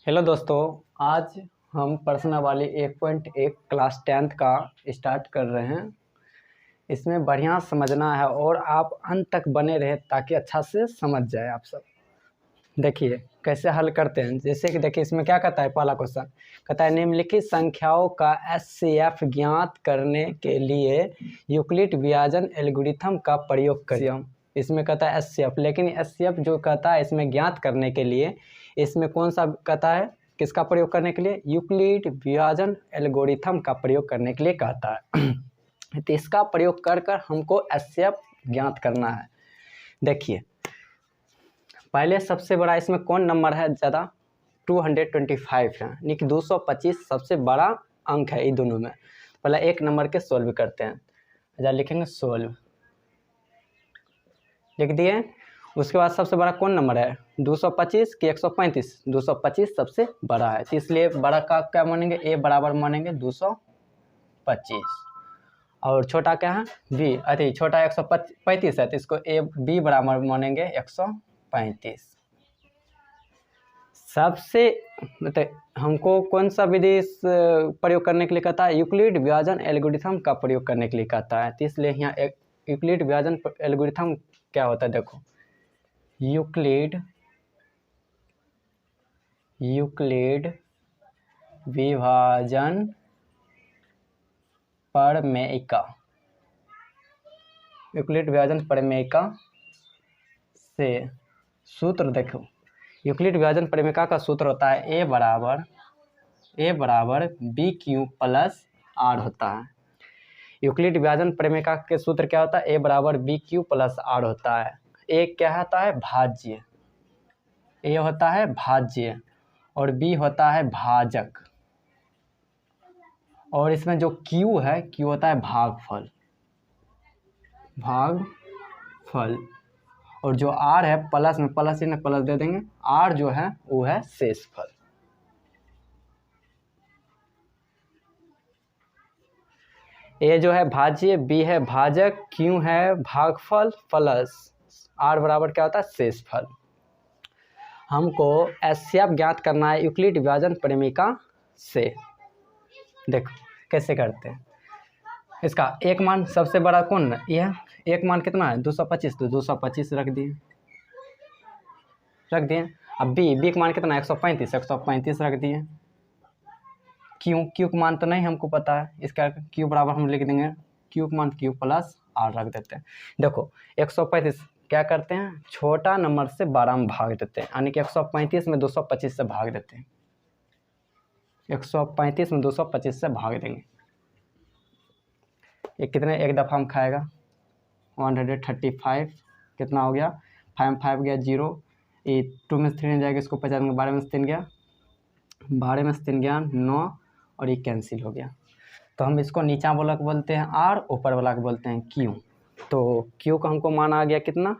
Hello दोस्तों, आज हम प्रश्नावली 1.1 क्लास 10th का स्टार्ट कर रहे हैं। इसमें बढ़िया समझना है और आप अंत तक बने रहे ताकि अच्छा से समझ जाए आप सब। देखिए कैसे हल करते हैं। जैसे कि देखिए इसमें क्या कहता है, पहला क्वेश्चन कहता है निम्नलिखित संख्याओं का एचसीएफ ज्ञात करने के लिए यूक्लिड विभाजन एल्गोरिथम का प्रयोग करिए। इसमें कहता है एचसीएफ, लेकिन एचसीएफ जो कहता है इसमें ज्ञात करने के लिए इसमें कौन सा कहता है, किसका प्रयोग करने के लिए? यूक्लिड विभाजन एल्गोरिथम का प्रयोग करने के लिए कहता है। तो इसका प्रयोग कर कर हमको एचसीएफ ज्ञात करना है। देखिए पहले सबसे बड़ा इसमें कौन नंबर है ज़्यादा? 225 है, यानी कि 225 सबसे बड़ा अंक है इन दोनों में। पहले एक नंबर के सोल्व करते हैं। जरा लिखेंगे सोल्व, लिख दिए। उसके बाद सबसे बड़ा कौन नंबर है? 225 कि 135? 225 सबसे बड़ा है, तो इसलिए बड़ा का क्या मानेंगे? ए बराबर मानेंगे 225। और छोटा क्या है? बी। अरे छोटा 135 है, तो इसको ए बी बराबर मानेंगे 135। सबसे मतलब हमको कौन सा विधि प्रयोग करने के लिए कहता है? यूक्लिड विभाजन एल्गोरिथम का प्रयोग करने के लिए कहता है। तो इसलिए यहाँ एक यूक्लिड विभाजन एल्गोरिथम क्या होता है, देखो। यूक्लिड विभाजन प्रमेयिका, यूक्लिड विभाजन प्रमेयिका से सूत्र देखो। यूक्लिड विभाजन प्रमेयिका का सूत्र होता है ए बराबर बी क्यू प्लस आर होता है। यूक्लिड विभाजन प्रमेयिका के सूत्र क्या होता है? ए बराबर बी क्यू प्लस आर होता है। ए क्या होता है? भाज्य। ए होता है भाज्य और बी होता है भाजक, और इसमें जो क्यू है, क्यू होता है भागफल। और जो आर है प्लस में प्लस ही ना प्लस दे देंगे, आर जो है वो है शेषफल। ए जो है भाज्य, बी है भाजक, क्यू है भागफल, प्लस आर बराबर क्या होता है? शेषफल। हमको एचसीएफ ज्ञात करना है यूक्लिड विभाजन प्रमेयिका से। देखो कैसे करते हैं। इसका एक मान सबसे बड़ा कौन है? यह एक मान कितना है? 225, तो 225 रख दिए। अब बी का मान कितना है? 135, 135 रख दिए। क्यू का मान तो नहीं हमको पता है, इसका क्यू बराबर हम लिख देंगे क्यू का मान क्यू प्लस आर रख देते हैं। देखो 135 क्या करते हैं? छोटा नंबर से बड़ा में भाग देते हैं, यानी कि 135 में 225 से भाग देते हैं। 135 में 225 से भाग देंगे। ये कितने एक दफ़ा में खाएगा? 135। कितना हो गया? 5 गया 0। ये 2 में से 3 जाएगा, इसको 50 में 12 में से 3 गया, 12 में से 3 गया 9, और ये कैंसिल हो गया। तो हम इसको नीचा वाला को बोलते हैं आर, ऊपर वाला को बोलते हैं क्यू। तो क्यू का हमको मान आ गया कितना?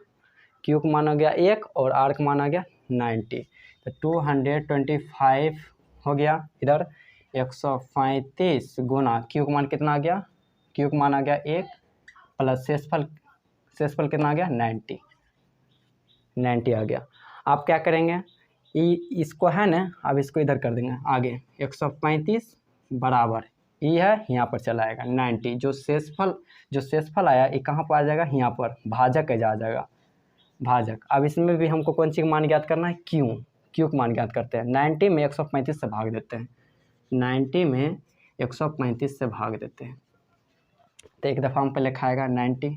क्यू का मान आ गया 1 और आर का मान आ गया 90। तो 225 हो गया। इधर 135 गुना क्यू का मान कितना आ गया? क्यू का मान आ गया 1 प्लस शेषफल कितना आ गया? 90 आ गया। आप क्या करेंगे? इसको है ना, अब इसको इधर कर देंगे आगे। 135 बराबर ये है, यहाँ पर चला आएगा 90। जो शेषफल आया ये कहाँ पर आ जाएगा? यहाँ पर भाजक आ जाएगा, भाजक। अब इसमें भी हमको कौन सी का मान ज्ञात करना है? क्यू का मान ज्ञात करते हैं। 90 में 135 से भाग देते हैं, 90 में 135 से भाग देते हैं। तो एक दफ़ा हम पहले खाएगा 90,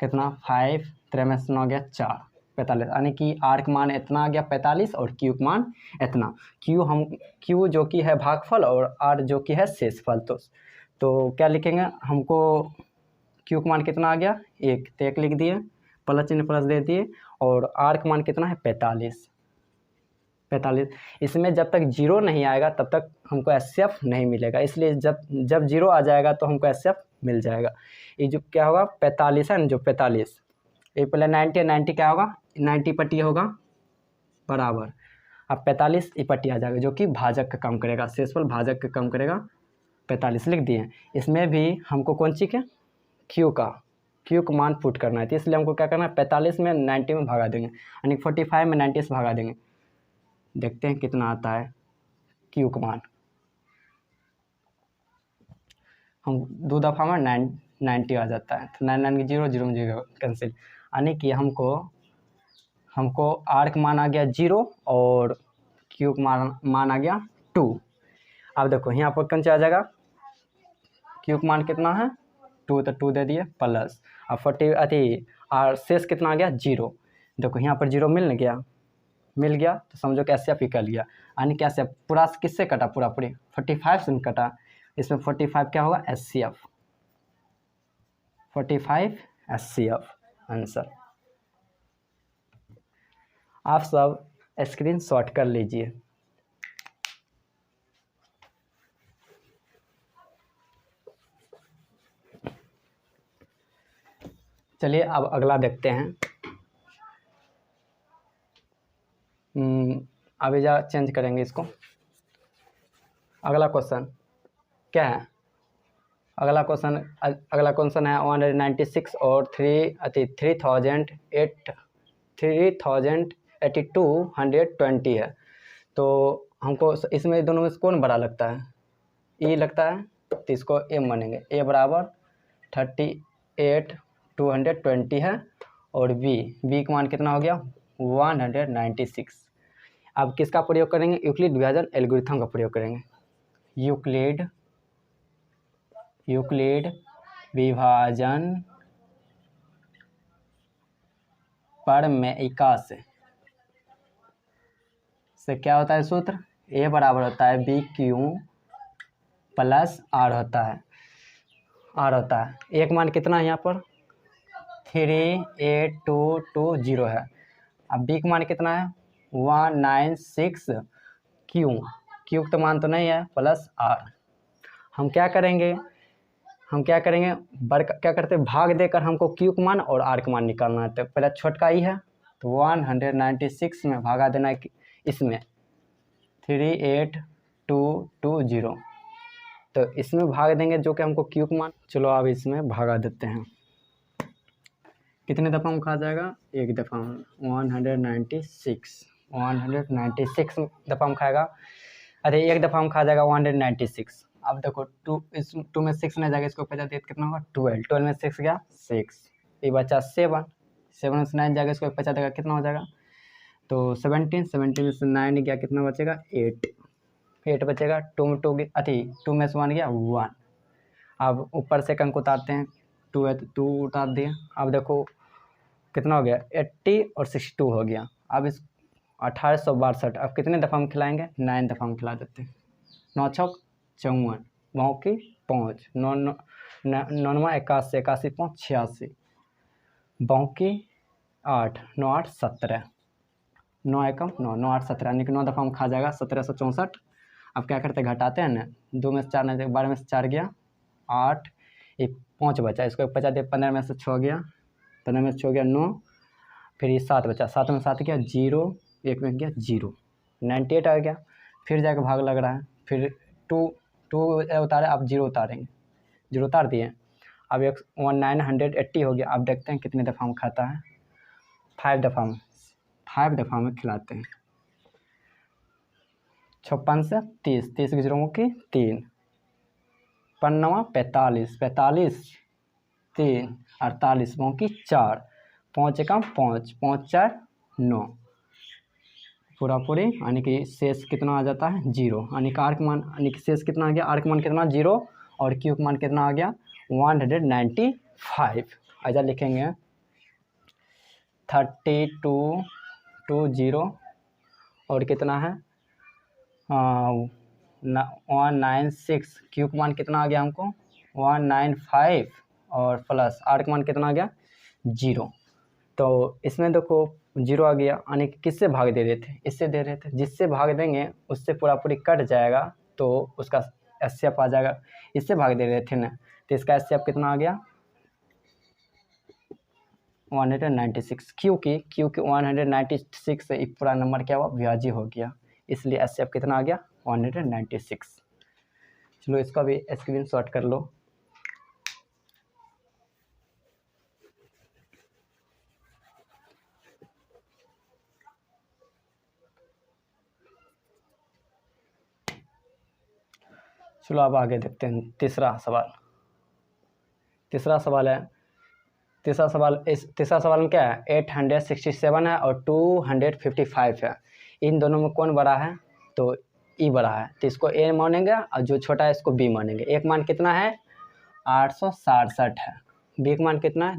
कितना? 5 3 में 9 गया 4, 45, यानी कि आर का मान इतना आ गया 45 और क्यू का मान इतना। क्यू जो कि है भागफल और आर जो कि है शेषफल। तो क्या लिखेंगे? हमको क्यू का मान कितना आ गया? 1, तो 1 लिख दिए, प्लस चिन्ह प्लस दे दिए, और आर का मान कितना है? 45। इसमें जब तक 0 नहीं आएगा तब तक हमको एचसीएफ नहीं मिलेगा, इसलिए जब 0 आ जाएगा तो हमको एचसीएफ मिल जाएगा। ये जो क्या होगा? 45 है ना, जो 45 ये पहले 90 क्या होगा? 90 पट्टी होगा बराबर। अब 45 ये पट्टी आ जाएगा, जो कि भाजक का काम करेगा, शेषफल भाजक का काम करेगा। 45 लिख दिए। इसमें भी हमको कौन सी के? क्यू का मान पुट करना है, तो इसलिए हमको क्या करना है? 45 में 90 में भगा देंगे, यानी 45 में 90 से भगा देंगे। देखते हैं कितना आता है क्यू का मान। हम 2 दफ़ा में 90 आ जाता है, तो 9 9 0 0 0 कैंसिल, यानी कि हमको आर का मान आ गया 0 और क्यू का मान आ गया 2। अब देखो यहाँ पर कौन सा आ जाएगा, क्यू का मान कितना है 2, तो 2 दे दिए प्लस, अब 40 और शेष कितना आ गया 0। देखो यहाँ पर 0 मिल गया तो समझो कि एस एफ निकल गया, यानी कि एस एफ पूरा किससे कटा, पूरी 45 से कटा। इसमें 45 क्या होगा, S C F, 45 S C F answer. आप सब स्क्रीन शॉट कर लीजिए। चलिए अब अगला देखते हैं। अभी जा चेंज करेंगे इसको। अगला क्वेश्चन क्या है, अगला क्वेश्चन है 196 और 3220 है। तो हमको इसमें दोनों में से कौन बड़ा लगता है, ई लगता है, तो इसको एम मानेंगे। ए बराबर 38,220 है और बी का मान कितना हो गया 196। अब किसका प्रयोग करेंगे, यूक्लिड विभाजन एल्गोरिथम का प्रयोग करेंगे। यूक्लिड विभाजन प्रमेयिका से क्या होता है सूत्र, ए बराबर होता है बी क्यू प्लस आर होता है। एक मान कितना है यहाँ पर 38220 है। अब बी का मान कितना है 196, क्यू तो मान तो नहीं है प्लस आर। हम क्या करेंगे क्या करते हैं, भाग देकर हमको क्यू का मान और आर का मान निकालना है। तो पहले छोटका ही है, तो 196 में भागा देना है इसमें 38220, तो इसमें भाग देंगे जो कि हमको क्यू का मान। चलो अब इसमें भागा देते हैं, कितने दफ़ा हम खा जाएगा, एक दफ़ा 196 दफ़ा हम खाएगा। अरे एक दफ़ा हम खा जाएगा 196। अब देखो 2 में 6 नहीं जाएगा, इसको पहले देते कितना होगा 12 में 6 गया 6, ये बचा 7 में से 9 जाएगा, इसको 50 देगा कितना हो जाएगा, तो 17 में से 9 गया कितना बचेगा 8 बचेगा। 2 में 2 में से 1 गया 1। अब ऊपर से अंक उतारते हैं, 2 है तो 2 उतार दिए। अब देखो कितना हो गया 80 और 62 हो गया। अब इस 1862, अब कितने दफ़ा हम खिलाएंगे 9 दफ़ा हम खिला देते हैं। 9 छक 54, 9 की 5, 9 81, 81 5 86, 9 की 8, 9 8 17, 9 एकम 9, 9 8 17, यानी कि 9 दफ़ा हम खा जाएगा 1764। अब क्या करते हैं, घटाते हैं ना, 2 में से 4 नहीं, 12 में से 4 गया 8, एक 5 बचा, इसको 50 दे, 15 में से 6 गया, 15 में से 6 गया 9, फिर ये 7 बचा, 7 में 7 गया 0, 1 में गया 0, 98 आ गया। फिर जाकर भाग लग रहा है, फिर 2 उतारे, अब 0 उतारेंगे, 0 उतार दिए। अब 1980 हो गया। अब देखते हैं कितने दफ़ा हम खाता है, 5 दफ़ा में खिलाते हैं। 56 से 30, 30 की 0 की 3, 5 45, 45 3 48 की 4, 5 एकम 5, 5 4 9, पूरी, यानी कि शेष कितना आ जाता है 0, यानी कि आर का मान, यानी कि शेष कितना आ गया, आर का मान कितना 0 और क्यू का मान कितना आ गया 195। ऐसा लिखेंगे 3220 और कितना है 196, क्यू का मान कितना आ गया हमको 195 और प्लस आर का मान कितना आ गया 0। तो इसमें देखो 0 आ गया, यानी कि किससे भाग दे रहे थे, इससे दे रहे थे, जिससे भाग देंगे उससे पूरी कट जाएगा, तो उसका एस सी एफ आ जाएगा। इससे भाग दे रहे थे ना, तो इसका एस सी एफ कितना आ गया 196, क्योंकि 196 से एक पूरा नंबर क्या हुआ विभाज्य हो गया, इसलिए एस सी एफ कितना आ गया 196। चलो इसका भी स्क्रीन शॉट कर लो। चलो अब आगे देखते हैं तीसरा सवाल। तीसरा सवाल है, तीसरा सवाल में क्या है, 867 है और 255 है। इन दोनों में कौन बड़ा है, तो ई बड़ा है, तो इसको ए मानेंगे और जो छोटा है इसको बी मानेंगे। एक मान कितना है 867 है, बी का मान कितना है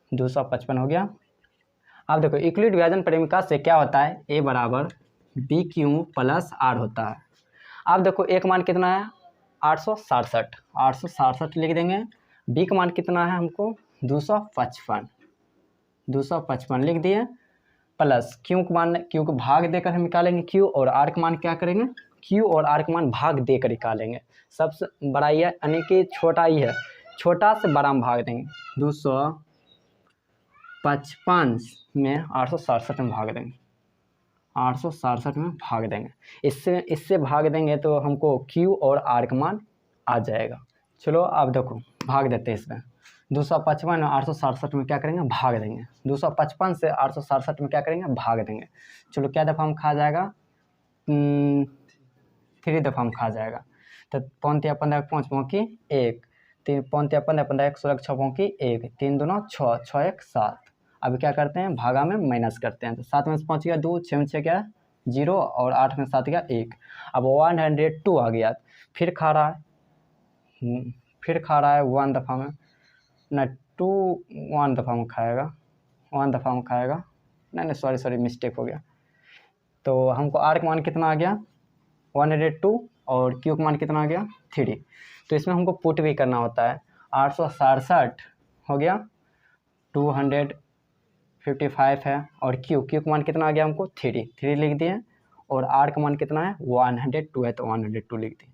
255 हो गया। अब देखो यूक्लिड विभाजन परिमिका से क्या होता है, ए बराबर बी क्यू प्लस आर होता है। अब देखो एक मान कितना है 867 लिख देंगे, बी का मान कितना है हमको 255 लिख दिए, प्लस क्यू का मान, क्यू को भाग देकर हम निकालेंगे क्यू, और आर का मान क्या करेंगे, क्यू और आर का मान भाग देकर निकालेंगे। सबसे बड़ा ही है यानी कि छोटा ही है, छोटा से बड़ा में भाग देंगे, 255 में 867 में भाग देंगे, 867 में भाग देंगे। इससे भाग देंगे तो हमको क्यू और आर का मान आ जाएगा। चलो अब देखो भाग देते हैं इसमें, 255 और 867 में क्या करेंगे भाग देंगे, 255 से 867 में क्या करेंगे भाग देंगे। चलो क्या दफ़ा में खा जाएगा, 3 दफ़ा में खा जाएगा। तो 5 या 15 5 पौकी 1, 3 5 या 15 15 1 16 6 पौकी 1, 3 दूना 6 6 1 7। अभी क्या करते हैं भागा में माइनस करते हैं, तो 7 में से 5 गया 2, 6 में 6 गया 0 और 8 में 7 गया 1। अब 102 आ गया, फिर खा रहा है 1 दफ़ा में ना 2 1 दफ़ा में खाएगा, 1 दफ़ा में खाएगा, नहीं सॉरी मिस्टेक हो गया। तो हमको आर का मान कितना आ गया 102 और क्यू का मान कितना आ गया 3। तो इसमें हमको पुट भी करना होता है, 867 हो गया, 255 है और क्यू का मान कितना आ गया हमको 3 लिख दिए, और आर का मान कितना है 102 है तो 102 लिख दिए।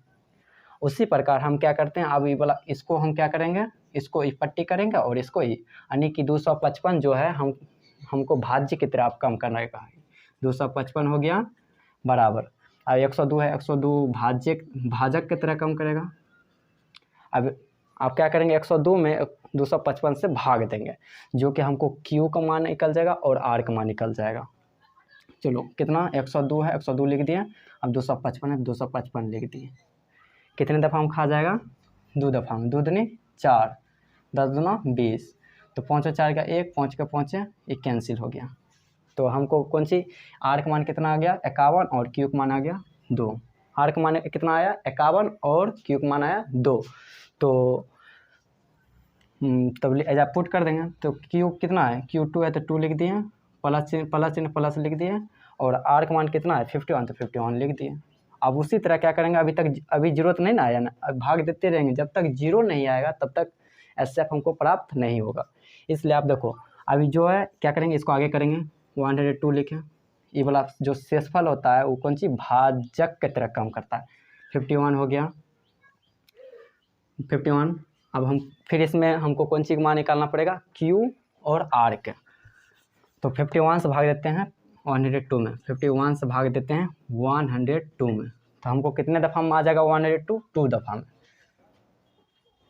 उसी प्रकार हम क्या करते हैं, अब ये वाला इसको हम क्या करेंगे, इसको पट्टी करेंगे और इसको यानी कि 255 जो है हमको भाज्य की तरफ कम करने का है, 255 हो गया बराबर, अब 102 है, 102 भाजक की तरह कम करेगा। अब आप क्या करेंगे 102 में 255 से भाग देंगे, जो कि हमको क्यू का मान निकल जाएगा और आर का मान निकल जाएगा। चलो कितना 102 है, 102 लिख दिए, अब 255 है 255 लिख दिए। कितने दफ़ा हम खा जाएगा 2 दफ़ा में, 2 दूनी 4, 10 दूना 20, तो 5 और 4 का 1, 5 का 5 है, ये कैंसिल हो गया। तो हमको कौन सी आर का मान कितना आ गया 51 और क्यू का मान आ गया 2। आर का मान कितना आया 51 और क्यू का मान आया 2। तो तब ऐसा पुट कर देंगे, तो क्यू कितना है क्यू 2 है तो 2 लिख दिए, प्लस चिन्ह प्लस लिख दिए, और आर का मान कितना है 51 तो 51 लिख दिए। अब उसी तरह क्या करेंगे, अभी जीरो तो नहीं ना आया ना, अब भाग देते रहेंगे, जब तक जीरो नहीं आएगा तब तक एसएफ हमको प्राप्त नहीं होगा। इसलिए आप देखो अभी जो है क्या करेंगे, इसको आगे करेंगे 102 लिखें, ये वाला जो शेषफल होता है वो कौन सी भाजक की तरह काम करता है। 51 हो गया 51। अब हम फिर इसमें हमको कौन सी मान निकालना पड़ेगा क्यू और आर के, तो 51 से भाग देते हैं 102 में, 51 से भाग देते हैं 102 में, तो हमको कितने दफ़ा में आ जाएगा 102 2 दफ़ा में,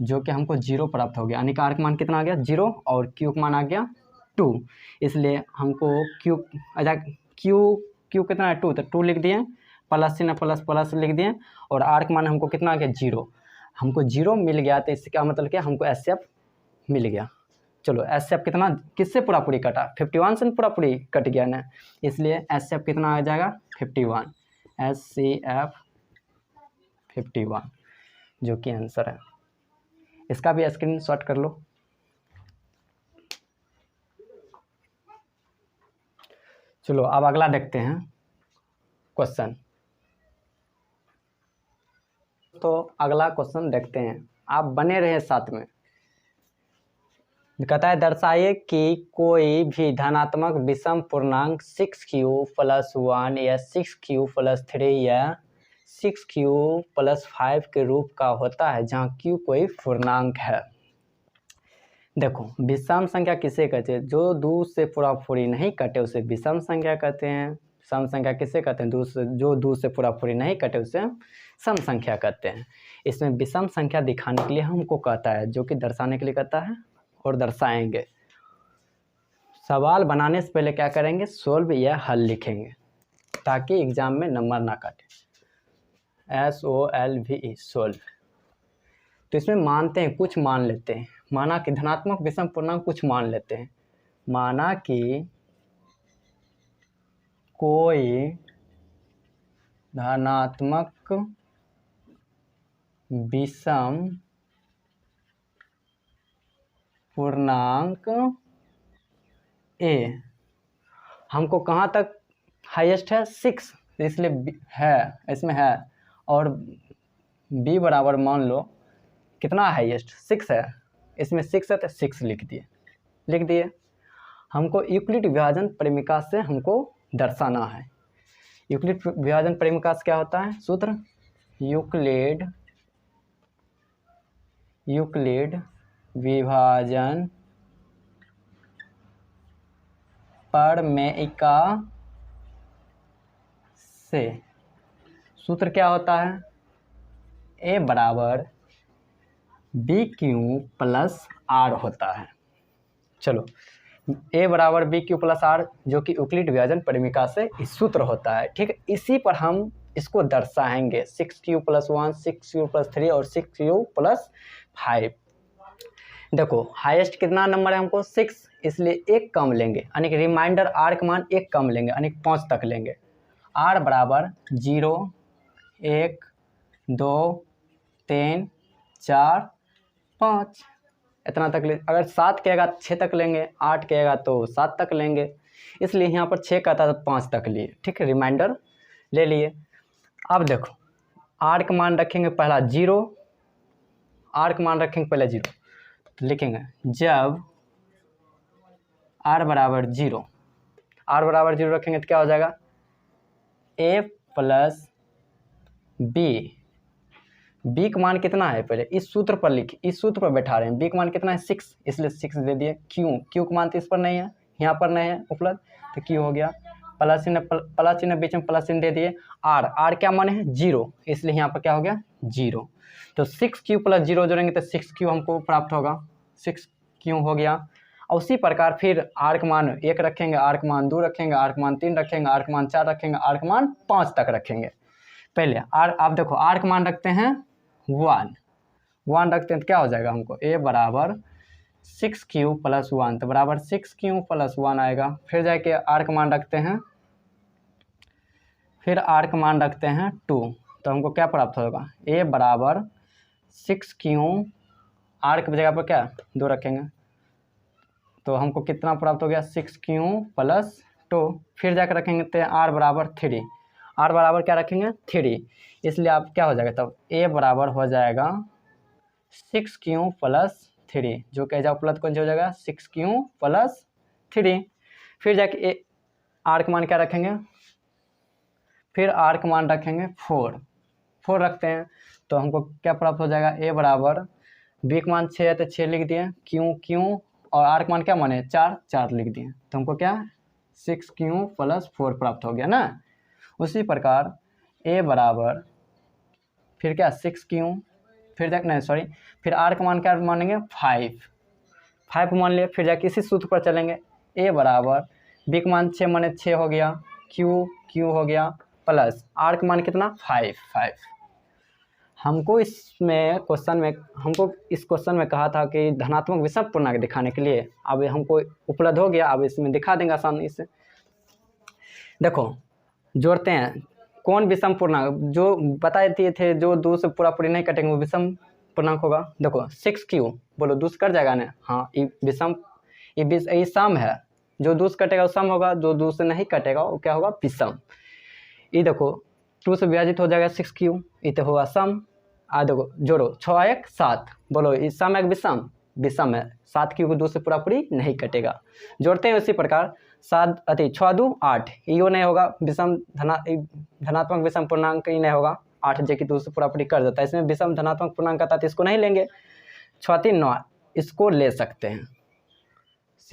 जो कि हमको 0 प्राप्त हो गया, यानी कि आर का मान कितना आ गया 0 और क्यू का मान आ गया 2। इसलिए हमको क्यू कितना है 2, तो 2 लिख दिए, प्लस चिन्ह प्लस लिख दिए, और आर का मान हमको कितना आ गया 0, हमको 0 मिल गया, तो इससे क्या मतलब क्या हमको एसएफ मिल गया। चलो एसएफ कितना किससे पूरा पूरी कटा 51 से पूरा पूरी कट गया ना, इसलिए एसएफ कितना आ जाएगा 51, एससीएफ 51 जो कि आंसर है। इसका भी स्क्रीनशॉट कर लो। चलो अब अगला देखते हैं क्वेश्चन। तो अगला क्वेश्चन देखते हैं, आप बने रहे साथ में। कहता है दर्शाइए कि कोई भी धनात्मक विषम पूर्णांक 6q + 1 या 6q + 3 या 6q + 5 के रूप का होता है जहाँ q कोई पूर्णांक है। देखो विषम संख्या किसे कहते हैं, जो 2 से पूरा पूरी नहीं कटे उसे विषम संख्या कहते हैं। सम संख्या किसे कहते हैं, जो 2 से पूरा पूरी नहीं कटे उसे सम संख्या कहते हैं। इसमें विषम संख्या दिखाने के लिए हमको कहता है, जो कि दर्शाने के लिए कहता है और दर्शाएंगे। सवाल बनाने से पहले क्या करेंगे, सोल्व या हल लिखेंगे। ताकि एग्जाम में नंबर ना काटे। SOLVE solve. तो इसमें मानते हैं, कुछ मान लेते हैं। माना कि धनात्मक विषम पूर्णांक कुछ मान लेते हैं। माना कि कोई धनात्मक विषम पूर्णांक ए हमको कहाँ तक हाईएस्ट है 6, इसलिए है, इसमें है। और बी बराबर मान लो कितना हाईएस्ट 6 है, इसमें 6 है तो 6 लिख दिए। हमको यूक्लिड विभाजन परिमिका से हमको दर्शाना है। यूक्लिड विभाजन परिमिका से क्या होता है सूत्र? यूक्लिड विभाजन परिमिका से सूत्र क्या होता है? ए बराबर बी क्यू प्लस आर होता है। चलो, ए बराबर बी क्यू प्लस आर जो कि यूक्लिड विभाजन परिमिका से इस सूत्र होता है। ठीक है, इसी पर हम इसको दर्शाएंगे 6q + 1, 6q + 3 और 6q + 5। देखो हाईएस्ट कितना नंबर है हमको 6, इसलिए एक कम लेंगे, यानी कि रिमाइंडर आर का मान एक कम लेंगे, यानी 5 तक लेंगे। आर बराबर 0, 1, 2, 3, 4, 5 इतना तक ले। अगर 7 कहेगा 6 तक लेंगे, 8 कहेगा तो 7 तक लेंगे, इसलिए यहाँ पर 6 का था तो 5 तक लिए। ठीक है, रिमाइंडर ले लिए। अब देखो आर का मान रखेंगे पहला 0, आर का मान रखेंगे पहले 0, तो लिखेंगे जब आर बराबर 0, आर बराबर 0 रखेंगे तो क्या हो जाएगा ए प्लस बी। बी का मान कितना है पहले इस सूत्र पर लिखिए, इस सूत्र पर बैठा रहे हैं। बी का मान कितना है 6, इसलिए 6 दे दिए। क्यू का मान तो इस पर नहीं है, यहाँ पर नहीं है उपलब्ध, तो क्यू हो गया। प्लस चिन्ह बीच में प्लस चिन्ह दे दिए। आर क्या मान है 0, इसलिए यहाँ पर क्या हो गया 0। तो 6q + 0 जोड़ेंगे तो 6q हमको प्राप्त होगा, 6q हो गया। और उसी प्रकार फिर आर का मान 1 रखेंगे, आर का मान 2 रखेंगे, आर का मान 3 रखेंगे, आर का मान 4 रखेंगे, आर का मान 5 तक रखेंगे। पहले आर, आप देखो आर का मान रखते हैं 1 रखते हैं तो क्या हो जाएगा हमको ए बराबर 6q + 1, तो बराबर 6q + 1 आएगा। फिर जाके आर का मान रखते हैं, फिर आर का मान रखते हैं 2, तो हमको क्या प्राप्त होगा ए बराबर 6q, आर की जगह पर क्या 2 रखेंगे तो हमको कितना प्राप्त हो गया 6q + 2। फिर जाकर रखेंगे तो आर बराबर 3, आर बराबर क्या रखेंगे 3, इसलिए आप क्या हो जाएगा तब ए बराबर हो जाएगा 6q + 3, जो कह जाओ उपलब्ध कौन सा हो जाएगा 6q + 3। फिर जाके ए आर का मान क्या रखेंगे, फिर आर का मान रखेंगे 4 रखते हैं तो हमको क्या प्राप्त हो जाएगा ए बराबर बी का मान 6 है तो 6 लिख दिए, क्यू और आर का मान क्या माने 4 लिख दिए, तो हमको क्या 6q + 4 प्राप्त हो गया ना। उसी प्रकार ए बराबर फिर क्या 6q, फिर आर का मान क्या मानेंगे 5 मान लिए। फिर जाके इसी सूत्र पर चलेंगे, ए बराबर बी का मान 6 माने 6 हो गया, क्यू हो गया, प्लस आर का मान कितना 5। हमको इस क्वेश्चन में कहा था कि धनात्मक विषम पूर्णांक दिखाने के लिए, अब हमको उपलब्ध हो गया, अब इसमें दिखा देंगे आसानी से। देखो जोड़ते हैं, कौन विषम पूर्णांक जो बताए दिए थे, जो 2 से पूरी नहीं कटेंगे वो विषम पूर्णांक होगा। देखो 6q बोलो 2 से कट जाएगा ना, हाँ ये विषम, ये सम है, जो 2 से कटेगा वो सम होगा, जो 2 से नहीं कटेगा वो क्या होगा विषम। ये देखो 2 से विभाजित हो जाएगा 6q, ये तो होगा सम। देखो जोड़ो 6 1 7, बोलो ये सम है विषम है, 7q को 2 से पूरी नहीं कटेगा। जोड़ते हैं उसी प्रकार 6 2 8, यो नहीं होगा विषम धनात्मक विषम पूर्णांक ही नहीं होगा, 8 जो कि 2 से पूरी कर देता है, इसमें विषम धनात्मक पूर्णांक आता है तो इसको नहीं लेंगे। 6 3 9 इसको ले सकते हैं,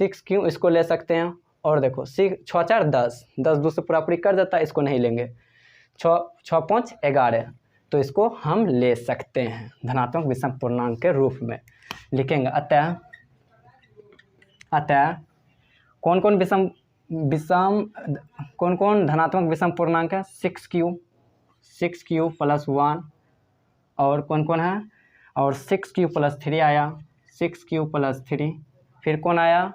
6q इसको ले सकते हैं, और देखो 6 4 10 2 से पूरी कर देता है, इसको नहीं लेंगे। 6 5 11 तो इसको हम ले सकते हैं धनात्मक विषम पूर्णांक के रूप में लिखेंगे। अतः कौन कौन विषम विषम कौन कौन धनात्मक विषम पूर्णांक है? 6 क्यू प्लस 1 और कौन कौन है? और 6 क्यू प्लस 3 आया, 6 क्यू प्लस 3, फिर कौन आया?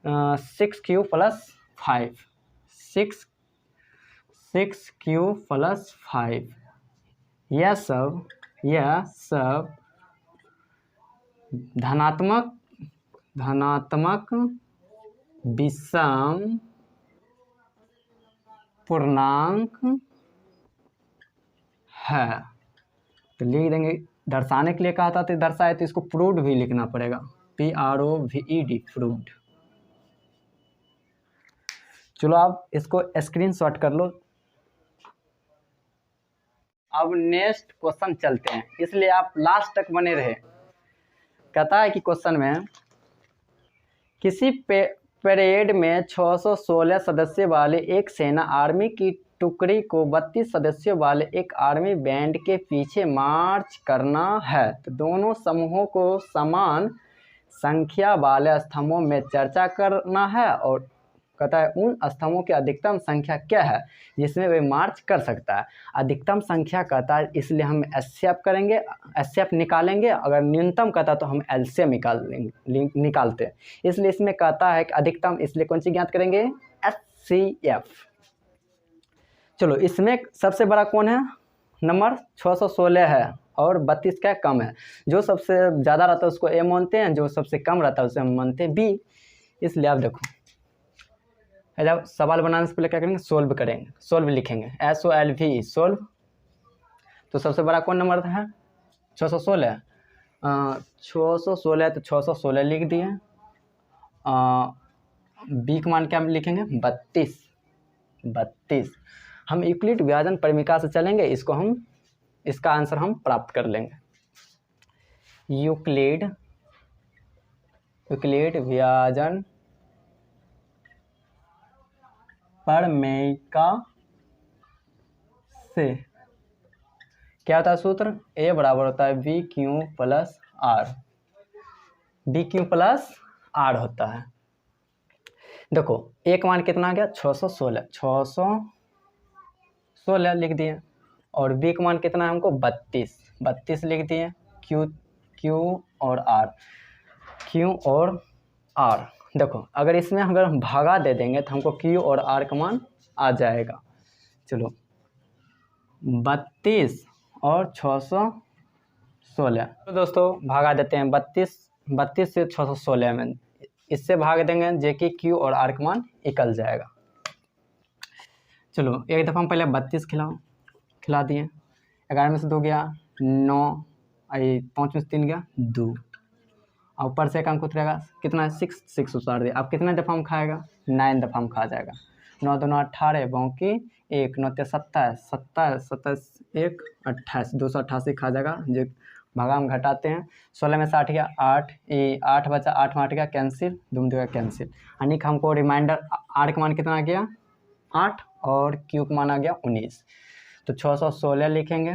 6 क्यू प्लस 5, 6 क्यू प्लस 5। यह सब धनात्मक विषम पूर्णांक है। तो लिख देंगे, दर्शाने के लिए कहा था तो दर्शाए, तो इसको प्रूव्ड भी लिखना पड़ेगा, PROVED, प्रूव्ड। चलो आप इसको स्क्रीनशॉट कर लो। अब नेक्स्ट क्वेश्चन चलते हैं, इसलिए आप लास्ट तक बने रहे। कहता है कि क्वेश्चन में किसी परेड में 616 सदस्य वाले एक सेना आर्मी की टुकड़ी को 32 सदस्यों वाले एक आर्मी बैंड के पीछे मार्च करना है, तो दोनों समूहों को समान संख्या वाले स्तंभों में चर्चा करना है, और कहता है उन स्तंभों की अधिकतम संख्या क्या है जिसमें वे मार्च कर सकता है। अधिकतम संख्या कहता है, इसलिए हम एचसीएफ करेंगे, एचसीएफ निकालेंगे। अगर न्यूनतम कहता तो हम एलसीएम निकालते, इसलिए इसमें कहता है कि अधिकतम, इसलिए कौन सी ज्ञात करेंगे? एचसीएफ। चलो इसमें सबसे बड़ा कौन है? नंबर 616 है और 32 का कम है। जो सबसे ज़्यादा रहता है उसको ए मानते हैं, जो सबसे कम रहता है उसे हम मानते हैं बी। इसलिए आप देखो, जब सवाल बनाने से पहले क्या करेंगे? सोल्व करेंगे, सोल्व लिखेंगे, SOLV, सोल्व। तो सबसे बड़ा कौन नंबर है? 616। 616 तो 616 लिख दिए। बी का मान क्या लिखेंगे? 32। हम यूक्लिड विभाजन परिमिका से चलेंगे, इसका आंसर हम प्राप्त कर लेंगे। यूक्लिड विभाजन परिमिका से क्या होता है सूत्र? ए बराबर होता है BQ plus R, BQ plus R होता है। देखो एक मान कितना आ गया? 616 लिख दिए, और बी का मान कितना है हमको? 32 लिख दिए। Q और R, देखो अगर इसमें अगर हम भागा दे देंगे तो हमको Q और R का मान आ जाएगा। चलो 32 और 616, तो दोस्तों भागा देते हैं 32 से 616 में, इससे भाग देंगे जे कि Q और R का मान निकल जाएगा। चलो एक दफ़ा हम पहले 32 खिला दिए, 11 में से 2 गया 9, 5 में से 3 गया 2, और ऊपर से एक अंक उतरेगा कितना है? 6 उतार दिया। अब कितने दफ़ा हम खाएगा? 9 दफ़ा हम खा जाएगा। 9 दूना 18, बाकी 1, 9 ते 27, 1 28, 288 खा जाएगा। जो भागा हम घटाते हैं, 16 में से 8 गया 8, 8 बचा, 8 में 8 गया कैंसिल, 2 में कैंसिल, यानी कि हमको रिमाइंडर R का मान कितना आ गया? 8, और Q का मान आ गया 19। तो 616 लिखेंगे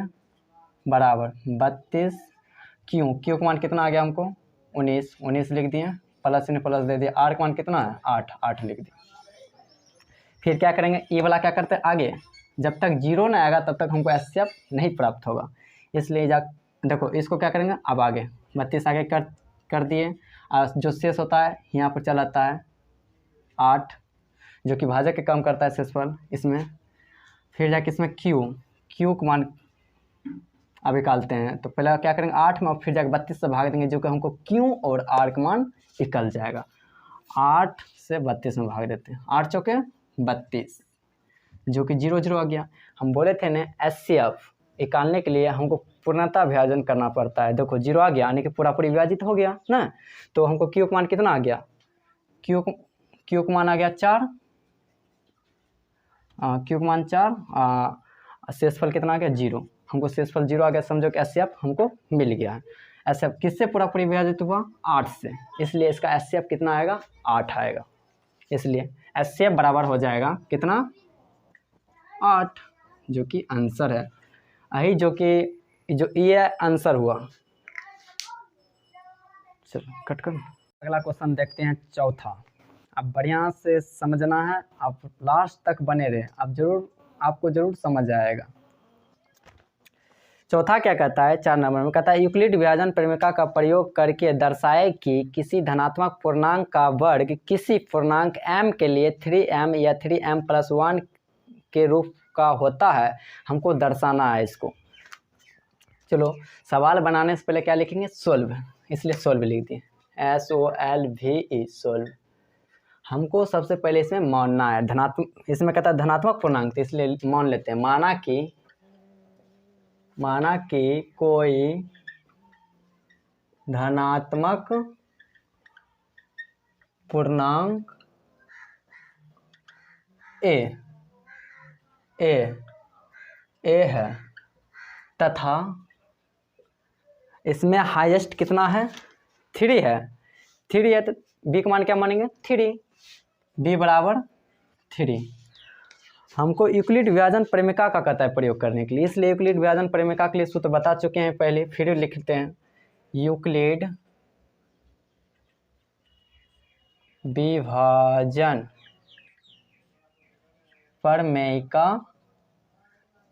बराबर 32 Q का मान कितना आ गया हमको? 19 लिख दिए, प्लस ने प्लस दे दिया। R का मान कितना है? 8 लिख दिए। फिर क्या करेंगे? ये वाला क्या करते हैं आगे, जब तक 0 ना आएगा तब तक हमको एचसीएफ नहीं प्राप्त होगा, इसलिए देखो इसको क्या करेंगे? अब आगे 32 आगे कर दिए, और जो शेष होता है यहाँ पर चला आता है 8, जो कि भाजक के कम करता है शेषफल इसमें। फिर जाके इसमें Q का मान अब निकालते हैं, तो पहले क्या करेंगे 8 में, और फिर जाकर 32 से भाग देंगे, जो कि हमको Q और R का मान निकल जाएगा। 8 से 32 में भाग देते हैं, 8 चौके 32, जो कि 0 आ गया। हम बोले थे ना एचसीएफ निकालने के लिए हमको पूर्णता विभाजन करना पड़ता है। देखो 0 आ गया, यानी कि पूरा विभाजित हो गया ना, तो हमको Q का मान कितना आ गया? Q का मान आ गया 4, Q का मान 4, शेषफल कितना आ गया? 0। हमको शेषफल 0 आ गया, समझो कि एचसीएफ हमको मिल गया है। एचसीएफ किससे पूरा विभाजित हुआ? 8 से, इसलिए इसका एचसीएफ कितना आएगा? 8 आएगा। इसलिए एचसीएफ बराबर हो जाएगा कितना? 8, जो कि आंसर है। यही जो ये आंसर हुआ। चलो कट कर। अगला क्वेश्चन देखते हैं, चौथा। अब बढ़िया से समझना है, आप लास्ट तक बने रहे, आपको ज़रूर समझ आएगा। चौथा क्या कहता है, 4 नंबर में कहता है यूक्लिड विभाजन परिमेय का प्रयोग करके दर्शाए कि किसी धनात्मक पूर्णांक का वर्ग किसी पूर्णांक m के लिए 3m या 3m+1 के रूप का होता है। हमको दर्शाना है इसको। चलो सवाल बनाने से पहले क्या लिखेंगे, सोल्व, इसलिए सोल्व लिख दिए, SOLVE सोल्व। हमको सबसे पहले इसमें मानना है धनात्मक, इसमें कहता है धनात्मक पूर्णांक, तो इसलिए मान लेते हैं। माना कि कोई धनात्मक पूर्णांक ए है तथा इसमें हाईएस्ट कितना है, 3 है। 3 है तो बी का मान क्या मानेंगे, 3, बी बराबर 3। हमको यूक्लिड विभाजन परिमेय का कहता है प्रयोग करने के लिए, इसलिए यूक्लिड विभाजन परिमेय के लिए सूत्र बता चुके हैं पहले, फिर लिखते हैं। यूक्लिड विभाजन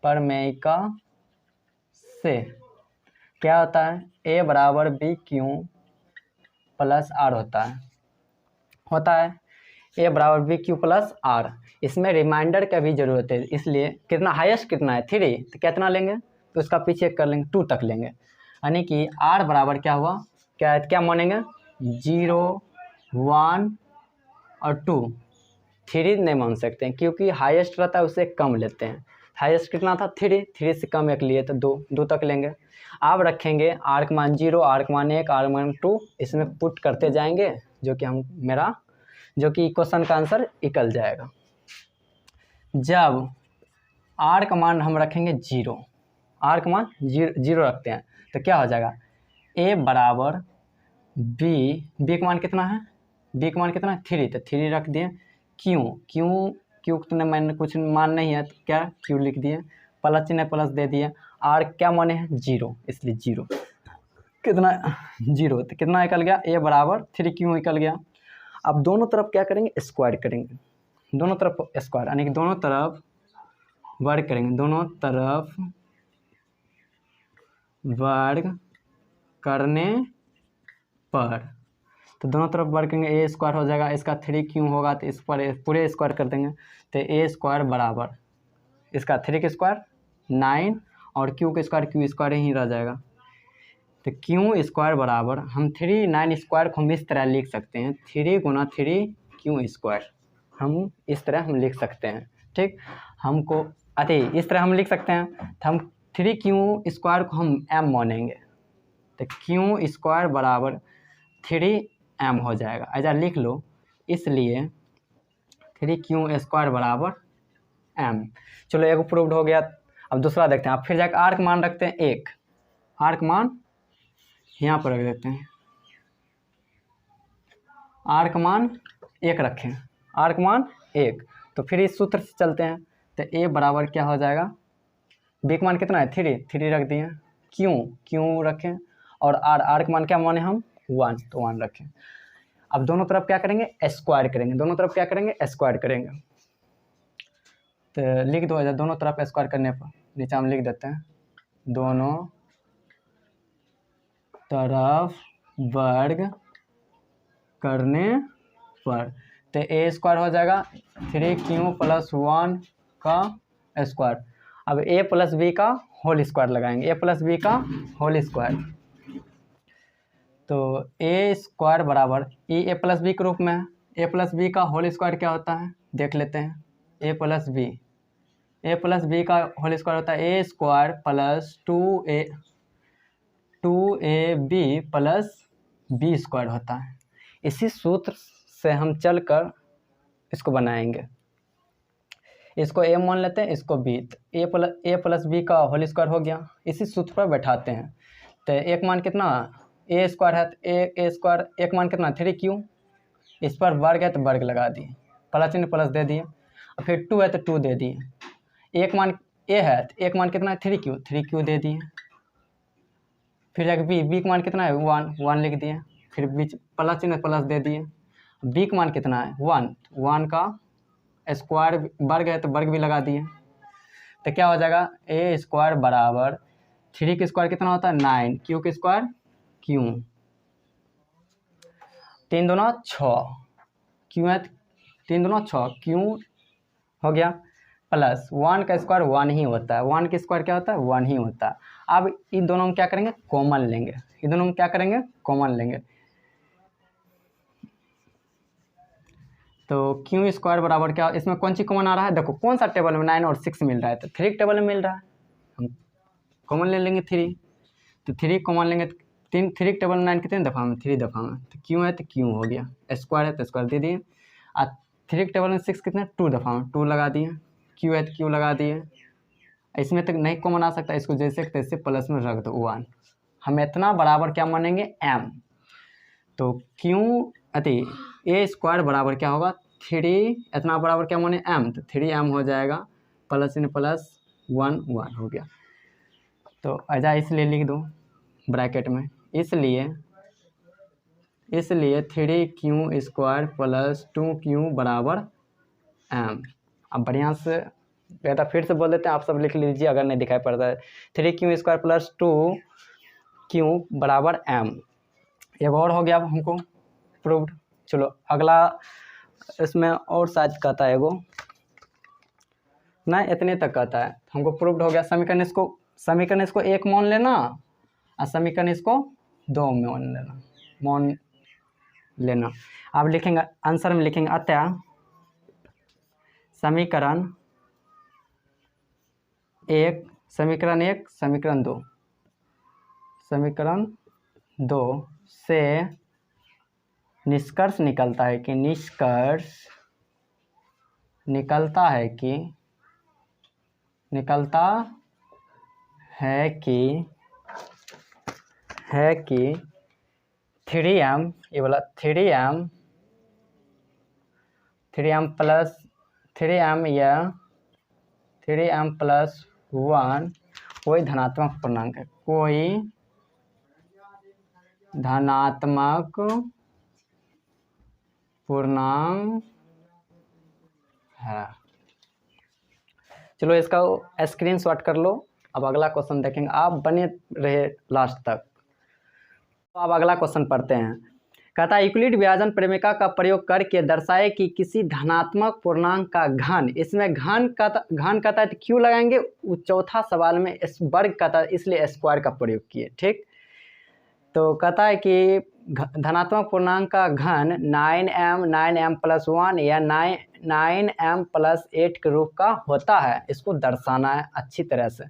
प्रमेय से क्या होता है, a बराबर बी क्यू प्लस आर होता है a बराबर बी क्यू प्लस आर। इसमें रिमाइंडर का भी जरूरत है, इसलिए कितना हाईएस्ट कितना है, 3, तो कितना लेंगे, तो उसका पीछे कर लेंगे, 2 तक लेंगे, यानी कि r बराबर क्या हुआ, क्या मानेंगे, 0, 1 और 2। 3 नहीं मान सकते हैं क्योंकि हाईएस्ट रहता है उससे कम लेते हैं। हाईएस्ट कितना था, 3 से कम एक लिए तो 2 तक लेंगे। अब रखेंगे r का मान 0, r का मान 1, r का मान 2, इसमें पुट करते जाएंगे, जो कि क्वेश्चन का आंसर निकल जाएगा। जब r का मान हम रखेंगे 0, r का मान 0 रखते हैं तो क्या हो जाएगा, a बराबर b का मान कितना है, b का मान कितना है, 3, तो 3 रख दिए। क्यों तो मैंने कुछ मान नहीं है तो क्या क्यू लिख दिए, प्लस चिन्ह प्लस दे दिए। आर क्या माने हैं, 0, इसलिए 0 कितना, 0, तो कितना निकल गया, a बराबर 3 क्यू निकल गया। अब दोनों तरफ क्या करेंगे, स्क्वायर करेंगे, दोनों तरफ स्क्वायर, यानी कि दोनों तरफ वर्ग करेंगे, दोनों तरफ वर्ग करने पर, तो दोनों तरफ वर्ग करेंगे, a स्क्वायर हो जाएगा, इसका 3 क्यों होगा तो इस पर पूरे स्क्वायर कर देंगे, तो a स्क्वायर बराबर इसका 3 का स्क्वायर 9 और q का स्क्वायर ही रह जाएगा। तो q स्क्वायर बराबर हम 3 9 स्क्वायर को हम इस तरह लिख सकते हैं, 3 गुना 3 q स्क्वायर, हम इस तरह हम लिख सकते हैं। ठीक, हमको इस तरह हम लिख सकते हैं, तो हम 3 q स्क्वायर को हम m मानेंगे, तो q स्क्वायर बराबर 3m हो जाएगा, ऐसा लिख लो। इसलिए 3 q स्क्वायर बराबर m। चलो एक प्रूव्ड हो गया। अब दूसरा देखते हैं, आप फिर जाकर r का मान रखते हैं 1, r का मान यहाँ पर रख देते हैं, r का मान 1 रखें, r का मान 1, तो फिर इस सूत्र से चलते हैं, तो a बराबर क्या हो जाएगा, b का मान कितना है, 3 रख दिए, q रखें, और r का मान क्या माने हम 1, तो 1 रखें। अब दोनों तरफ क्या करेंगे, स्क्वायर करेंगे, तो लिख दो, दोनों तरफ स्क्वायर करने पर नीचे हम लिख देते हैं, दोनों तरफ वर्ग करने पर, तो a स्क्वायर हो जाएगा 3q प्लस 1 का स्क्वायर। अब a प्लस बी का होल स्क्वायर लगाएंगे, a प्लस बी का होल स्क्वायर, तो a स्क्वायर बराबर a प्लस बी के रूप में है, a प्लस बी का होल स्क्वायर क्या होता है देख लेते हैं, a प्लस बी का होल स्क्वायर होता है a square plus 2ab plus b square होता है। इसी सूत्र से हम चलकर इसको बनाएंगे, इसको a मान लेते हैं, इसको b, तो a प्लस बी का होल स्क्वायर हो गया, इसी सूत्र पर बैठाते हैं। तो एक मान कितना, a स्क्वायर है तो a स्क्वायर, एक मान कितना 3q, इस पर वर्ग है तो वर्ग लगा दिए, प्लस चिन्ह प्लस दे दिए, और फिर 2 है तो 2 दे दिए, एक मान a है तो एक मान कितना है 3q दे दिए, फिर जाके b का मान कितना है 1 लिख दिए, फिर बीच प्लस चिन्ह प्लस दे दिए, बी का मान कितना है 1, 1 का स्क्वायर वर्ग है तो वर्ग भी लगा दिए, तो क्या हो जाएगा ए स्क्वायर बराबर 3 का स्क्वायर कितना होता है 9, क्यू का स्क्वायर क्यू 3 दूना 6, क्यू है 3 दूना 6, क्यू हो गया, प्लस 1 का स्क्वायर 1 ही होता है, 1 का स्क्वायर क्या होता है 1 ही होता है। अब इन दोनों में क्या करेंगे कॉमन लेंगे, इन दोनों में क्या करेंगे कॉमन लेंगे, तो क्यू स्क्वायर बराबर क्या, इसमें कौन सी कॉमन आ रहा है, देखो कौन सा टेबल में 9 और 6 मिल रहा है, तो 3 टेबल में मिल रहा है, हम कॉमन ले लेंगे 3, तो 3 कॉमन लेंगे, 3 टेबल में 9 कितने दफ़ा में 3 दफ़ा में, तो क्यू है तो क्यू हो गया, स्क्वायर है तो स्क्वायर दे दिए, और 3 टेबल में 6 कितने 2 दफ़ा में 2 लगा दिए, क्यू है तो क्यू लगा दिए, इसमें तक नहीं कॉमन आ सकता, इसको जैसे तैसे प्लस में रख दो 1, हम इतना बराबर क्या मानेंगे m, तो क्यू अति ए स्क्वायर बराबर क्या होगा 3, इतना बराबर क्या माने m, तो 3m हो जाएगा, प्लस इन प्लस 1 1 हो गया, तो अजा इसलिए लिख दो ब्रैकेट में, इसलिए 3q स्क्वायर प्लस 2q बराबर m। अब बढ़िया से बेटा फिर से बोल देते हैं, आप सब लिख लीजिए अगर नहीं दिखाई पड़ता है, 3q स्क्वायर प्लस 2q बराबर m, एक और हो गया अब हमको प्रूव्ड। चलो अगला इसमें और शायद कहता है एगो, नहीं इतने तक कहता है, हमको प्रूव्ड हो गया, समीकरण इसको 1 मान लेना और समीकरण इसको 2 मान लेना। अब लिखेंगे आंसर में लिखेंगे अतः समीकरण 1 समीकरण 2 से निष्कर्ष निकलता है कि 3m, ये वाला 3m प्लस 1 कोई धनात्मक पूर्णांक है। चलो इसका स्क्रीनशॉट कर लो। अब अगला क्वेश्चन देखेंगे, आप बने रहे लास्ट तक। तो अब अगला क्वेश्चन पढ़ते हैं। कहता है यूक्लिड विभाजन प्रमेय का प्रयोग करके दर्शाए कि किसी धनात्मक पूर्णांक का घन, इसमें घन कहता है तो क्यों लगाएंगे, चौथा सवाल में इस वर्ग कहता है इसलिए स्क्वायर का प्रयोग किए। ठीक, तो कहता है कि धनात्मक पूर्णांक का घन 9m प्लस 1 या 9m प्लस 8 के रूप का होता है, इसको दर्शाना है अच्छी तरह से।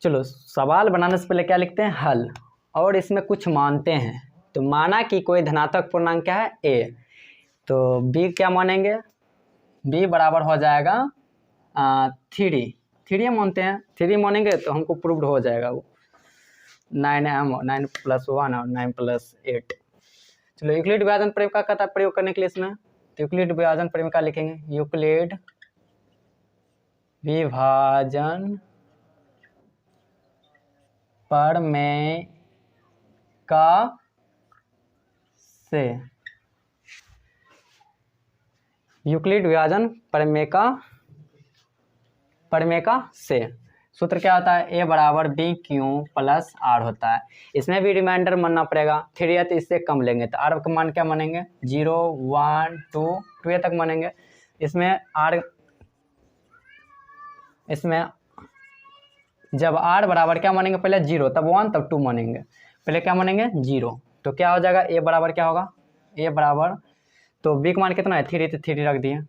चलो सवाल बनाने से पहले क्या लिखते हैं, हल, और इसमें कुछ मानते हैं। तो माना कि कोई धनात्मक पूर्णांक क्या है a, तो b क्या मानेंगे, b बराबर हो जाएगा 3 मानते हैं, 3 मानेंगे तो हमको प्रूव्ड हो जाएगा वो 9 प्लस 1 और 9 प्लस 8। चलो यूक्लिड विभाजन प्रमेय का कहता है प्रयोग करने के लिए इसमें, तो यूक्लिड विभाजन प्रमेय का लिखेंगे, यूक्लिड विभाजन प्रमेय का से, यूक्लिड विभाजन प्रमेय का से सूत्र क्या होता है, a बराबर बी क्यू प्लस आर होता है। इसमें भी रिमाइंडर मानना पड़ेगा, 3 है तो इससे कम लेंगे तो आर का मान क्या मानेंगे 0 1 2 तक मानेंगे। इसमें जब आर बराबर क्या मानेंगे, पहले 0 तब 1 तब 2 मानेंगे, पहले क्या मानेंगे 0, तो क्या हो जाएगा a बराबर क्या होगा, a बराबर, तो b का मान कितना है 3, तो 3 रख दिए,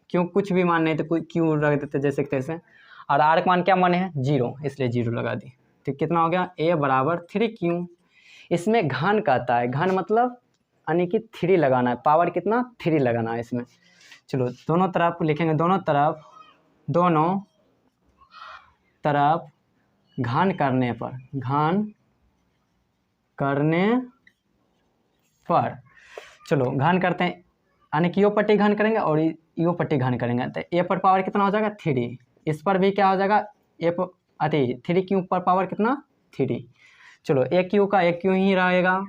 क्यों कुछ भी मान नहीं तो कोई क्यों रख देते जैसे तैसे, और आर का मान क्या माने हैं 0, इसलिए 0 लगा दिए, तो कितना हो गया a बराबर 3q। इसमें घन कहता है, घन मतलब यानी कि 3 लगाना है, पावर कितना 3 लगाना है इसमें। चलो दोनों तरफ लिखेंगे, दोनों तरफ घन करने पर चलो घन करते हैं, यानी कि यो पट्टी घन करेंगे और यो पट्टी घन करेंगे, तो a पर पावर कितना हो जाएगा 3, इस पर भी क्या हो जाएगा 3 के ऊपर पावर कितना 3, चलो एक क्यू का एक क्यू ही रहेगा।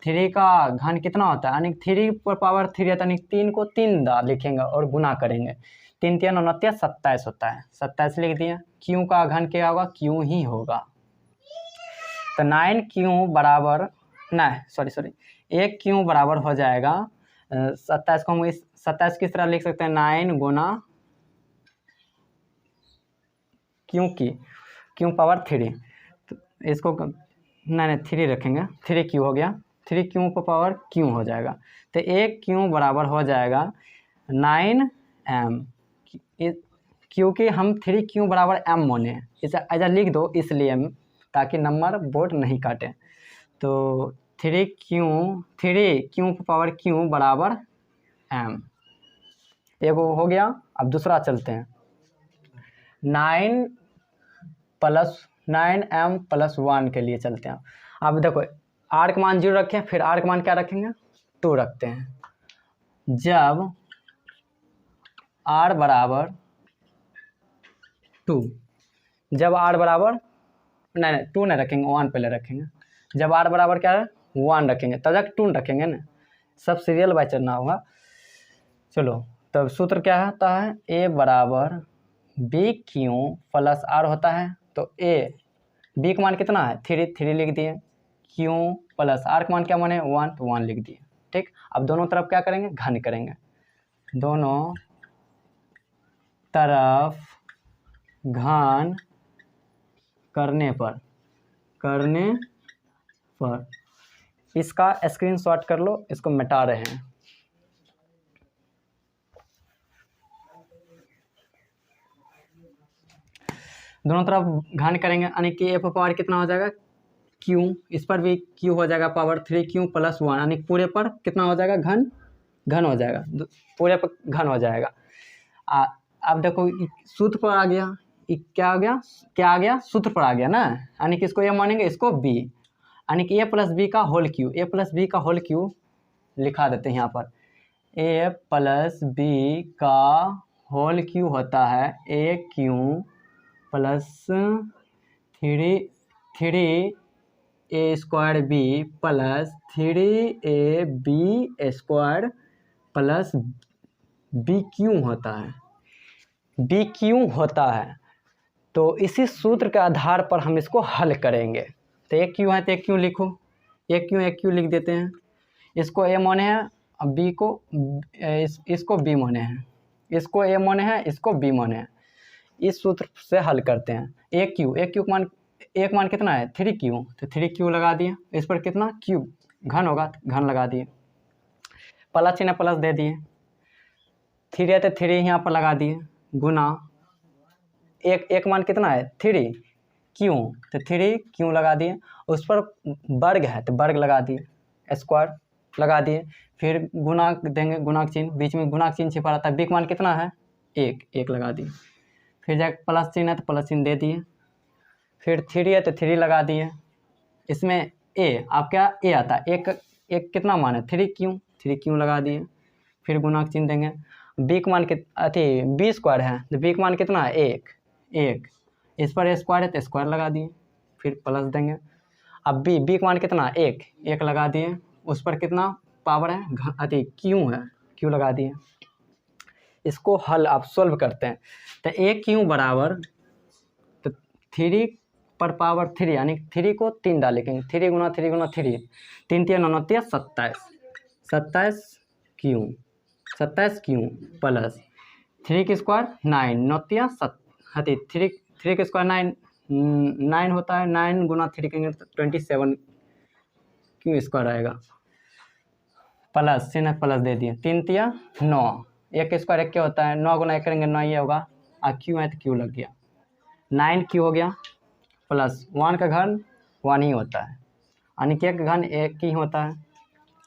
3 का घन कितना होता है, यानी 3 पर पावर 3 है, यानी 3 को 3 लिखेंगे और गुना करेंगे। 3 3 29 27 होता है, 27 लिख दिए। क्यू का घन क्या होगा, क्यू ही होगा। तो 9 क्यू बराबर, नहीं सॉरी, एक क्यू बराबर हो जाएगा 27 को हम इस 27 किस तरह लिख सकते हैं, 9 गुना क्यू पावर 3। तो इसको नहीं 3 रखेंगे, 3 क्यू हो गया, 3 क्यू पर पावर क्यू हो जाएगा। तो एक क्यू बराबर हो जाएगा 9m, क्योंकि हम 3 क्यू बराबर m माने, इसे ऐसा लिख दो इसलिए ताकि नंबर बोर्ड नहीं काटे। तो 3 क्यू पावर क्यू बराबर m, एगो हो गया। अब दूसरा चलते हैं, 9m प्लस 1 के लिए चलते हैं। अब देखो r का मान 0 रखें, फिर r का मान क्या रखेंगे, 2 रखते हैं। जब r बराबर 2, जब r बराबर नहीं 2 नहीं रखेंगे, 1 पहले रखेंगे। जब r बराबर क्या है, 1 रखेंगे, तब तक 2 रखेंगे ना, सब सीरियल बाय चलना होगा। चलो तब सूत्र क्या होता है, a बराबर बी क्यू प्लस आर होता है। तो a b का मान कितना है, 3 लिख दिए, क्यू प्लस आर का मान क्या माने 1, तो 1 लिख दिए। ठीक, अब दोनों तरफ क्या करेंगे, घन करेंगे। दोनों तरफ घन करने पर इसका स्क्रीनशॉट कर लो, इसको मिटा रहे हैं। दोनों तरफ घन करेंगे, यानी कि a पर पावर कितना हो जाएगा, q, इस पर भी q हो जाएगा पावर 3q प्लस 1, यानी पूरे पर कितना हो जाएगा, घन हो जाएगा, पूरे पर घन हो जाएगा। अब देखो सूत्र पर आ गया, क्या आ गया, सूत्र पर आ गया ना, यानी कि इसको a मानेंगे, इसको b, यानी कि a प्लस बी का होल क्यू लिखा देते हैं यहाँ पर। a प्लस बी का होल क्यू होता है a cube plus 3 a square b plus 3a b square plus b cube होता है। तो इसी सूत्र के आधार पर हम इसको हल करेंगे। तो एक क्यू है तो एक क्यू लिखो, एक क्यू लिख देते हैं। इसको ए माने हैं, अब बी को इसको बी माने हैं, इसको ए माने हैं, इसको बी माने हैं। इस सूत्र से हल करते हैं। एक क्यू मान कितना है, 3q, तो 3q लगा दिए, इस पर कितना क्यू घन होगा, घन लगा दिए, प्लस चिन्ह प्लस दे दिए, 3 है तो 3 यहाँ पर लगा दिए, गुना एक मान कितना है 3q, तो 3q लगा दिए, उस पर वर्ग है तो वर्ग लगा दिए, स्क्वायर लगा दिए, फिर गुना देंगे, गुणा का चिन्ह, बीच में गुणा का चिन्ह छिपा रहता है, बी का मान कितना है 1 लगा दिए, फिर जाकर प्लस चिन्ह है तो प्लस चिन्ह दे दिए, फिर 3 है तो 3 लगा दिए। इसमें ए आपका ए आता है, एक कितना मान है 3q लगा दिए, फिर गुणा का चिन्ह देंगे। बी का मान बी स्क्वायर है तो बी का मान कितना है 1, इस पर स्क्वायर है तो स्क्वायर लगा दिए, फिर प्लस देंगे। अब बी का मान कितना 1 लगा दिए, उस पर कितना पावर है क्यू लगा दिए। इसको हल आप सोल्व करते हैं। तो ए क्यू बराबर, तो 3 पर पावर 3, यानी 3 को 3 डालेंगे, 3 गुना 3 गुना 3, 3 3 29 27 क्यू प्लस 3 के स्क्वायर 9 3 के स्क्वायर 9 होता है, 9 गुना 3 करेंगे तो 27 क्यू स्क्वायर आएगा, प्लस चिन्ह प्लस दे दिए, 3 तिया 9, 1 स्क्वायर 1 क्या होता है, 9 गुना 1 करेंगे 9 ये होगा, और क्यू है तो क्यू लग गया, 9q हो गया, प्लस 1 का घन 1 ही होता है, यानी कि एक घन 1 ही होता है।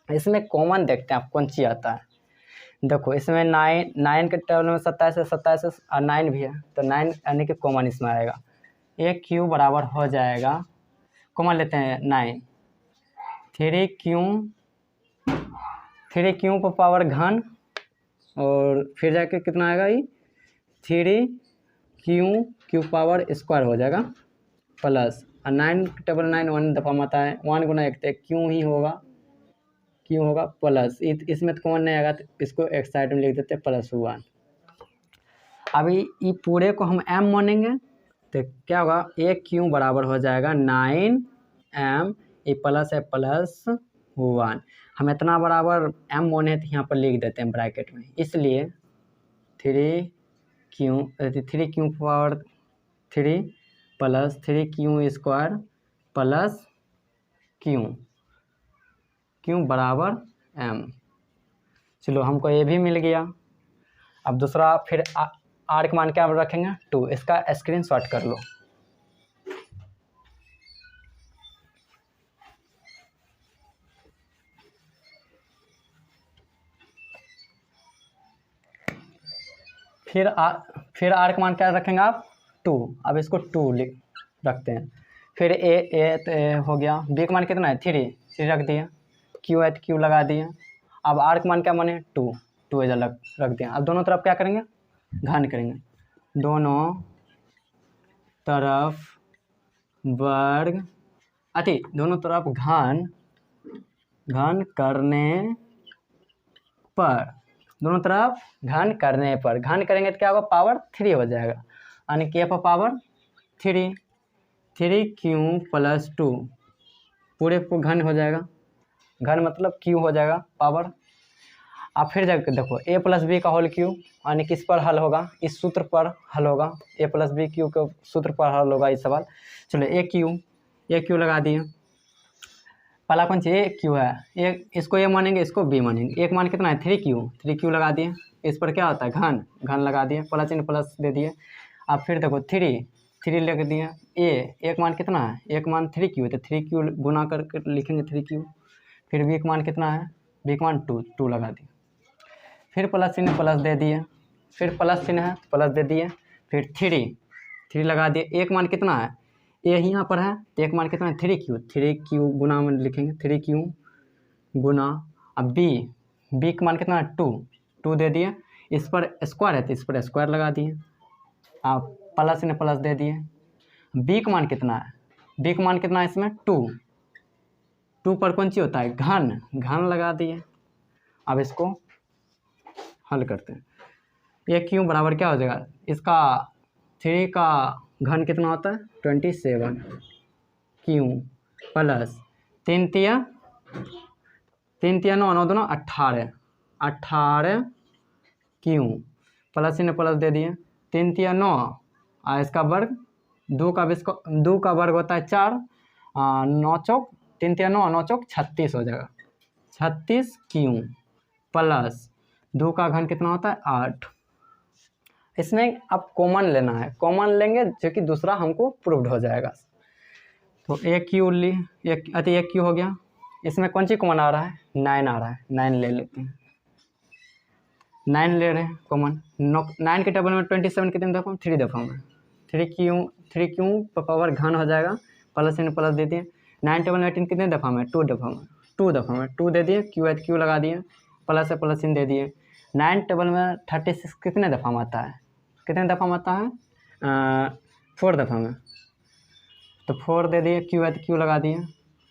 इसमें कॉमन देखते हैं आप कौन सी आता है। देखो इसमें 9 के टेबल में 27 और 9 भी है, तो 9 यानी कि कॉमन इसमें आएगा। एक क्यू बराबर हो जाएगा, कॉमन लेते हैं 9, 3q पर पावर घन, और फिर जाके कितना आएगा ये 3q पावर स्क्वायर हो जाएगा, प्लस और 999 1 दफ़ा में आता है, 1 गुना 1 तो क्यों ही होगा, क्यों होगा प्लस, इसमें तो कॉमन नहीं आएगा तो इसको एक साइड में लिख देते +1। अभी ये पूरे को हम m मानेंगे तो क्या होगा, ए क्यू बराबर हो जाएगा 9m, ये प्लस है +1। हम इतना बराबर m माने तो यहाँ पर लिख देते हैं ब्रैकेट में, इसलिए 3 power 3 plus 3q square plus Q बराबर m। चलो हमको ये भी मिल गया। अब दूसरा फिर आर का मान क्या रखेंगे 2, इसका स्क्रीनशॉट कर लो। फिर आर का मान क्या रखेंगे आप 2, अब इसको 2 रखते हैं। फिर ए हो गया, बी का मान कितना है 3 रख दिया, क्यू है तो क्यू लगा दिया। अब आर का मान क्या माने 2 एजा रख दिया। अब दोनों तरफ क्या करेंगे, घन करेंगे, दोनों तरफ वर्ग दोनों तरफ घन करने पर, दोनों तरफ घन करने पर, घन करेंगे तो क्या होगा पावर 3 हो जाएगा, यानी के पर पावर 3 प्लस 2 पूरे को घन हो जाएगा, घन मतलब क्यू हो जाएगा पावर। अब फिर जाकर देखो a प्लस बी का होल क्यू, यानी किस पर हल होगा, इस सूत्र पर हल होगा, a प्लस बी क्यू के सूत्र पर हल होगा इस सवाल। चलो ए क्यू लगा दिए, पहला कौन सी ए क्यू है, इसको ए मानेंगे, इसको बी मानेंगे। एक मान कितना है 3 क्यू लगा दिए, इस पर क्या होता है घन लगा दिए, प्लस इन प्लस दे दिए। अब फिर देखो 3 लिख दिए, एक मान कितना है, एक मान 3q तो 3q गुना करके लिखेंगे 3q। फिर बी का मान कितना है, बी का मान 2 लगा दिए, फिर प्लस चिन्ह प्लस दे दिए, फिर प्लस चिन्ह है प्लस दे दिए, फिर 3 लगा दिए। एक मान कितना है, ए यहाँ पर है तो एक मान कितना है 3q गुना में लिखेंगे 3q गुना। अब बी का मान कितना है 2 दे दिए, इस पर स्क्वायर है तो इस पर स्क्वायर लगा दिए, आप प्लस ने प्लस दे दिए। बी का मान कितना है, बी का मान कितना है इसमें 2 पर कौन सी होता है घन लगा दिए। अब इसको हल करते हैं, ये क्यों बराबर क्या हो जाएगा, इसका 3 का घन कितना होता है 27 क्यू प्लस 3 तिया 9 9 दोनों 18 क्यू प्लस इन्हें प्लस दे दिए, 3 तिया 9 और इसका वर्ग 2 का वर्ग होता है 4, 9 चौक 3 तिया 9 9 चौक 36 हो जाएगा, 36 क्यू प्लस 2 का घन कितना होता है 8। इसमें अब कॉमन लेना है, कॉमन लेंगे जो कि दूसरा हमको प्रूव्ड हो जाएगा। तो एक क्यू हो गया, इसमें कौन सी कॉमन आ रहा है 9 आ रहा है, 9 ले लेते हैं, 9 ले रहे हैं कॉमन। 9 के टेबल में 27 कितने दफा 3 दफा में 3 क्यू पर पावर घन हो जाएगा, प्लस इन प्लस दे दिए। 9 टेबल में 18 कितने दफा में 2 दफा में 2 दे दिए, क्यू लगा दिए, प्लस है प्लस इन दे दिए। 9 टेबल में 36 कितने दफ़ा में आता है, 4 दफ़ा में, तो 4 दे दिए, क्यू है तो क्यू लगा दिए।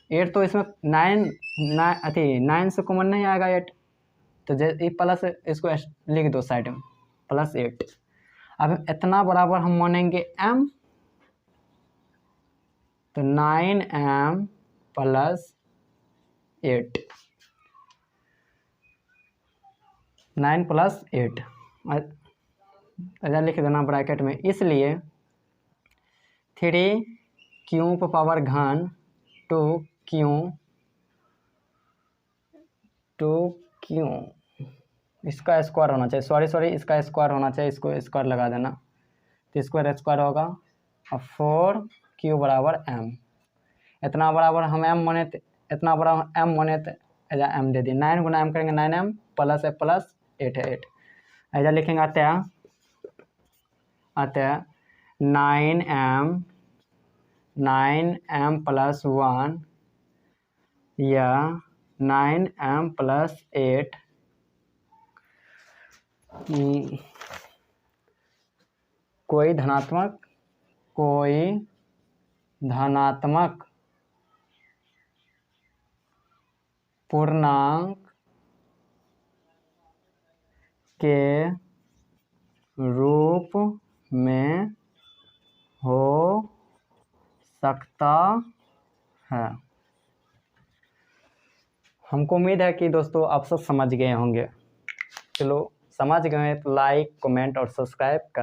8 तो इसमें 9 से कॉमन नहीं आएगा 8, तो ये प्लस इसको लिख दो साइड में +8। अब इतना बराबर हम मानेंगे m, तो 9m + 8, 9 + 8 ऐसा लिख देना ब्रैकेट में। इसलिए 3q पर पावर घन 2q इसका स्क्वायर होना चाहिए, सॉरी इसका स्क्वायर होना चाहिए, इसको स्क्वायर लगा देना तो स्क्वायर होगा और 4q बराबर m। इतना बराबर हम m माने, इतना बड़ा m माने तो ऐसा m दे दिए, 9 गुना m करेंगे 9m प्लस है प्लस 8 है 8, ऐसा लिखेंगे अतः 9m + 1 या 9m + 8 कोई धनात्मक कोई धनात्मक पूर्णांक के रूप में हो सकता है। हमको उम्मीद है कि दोस्तों आप सब समझ गए होंगे। चलो समझ गए तो लाइक, कमेंट और सब्सक्राइब कर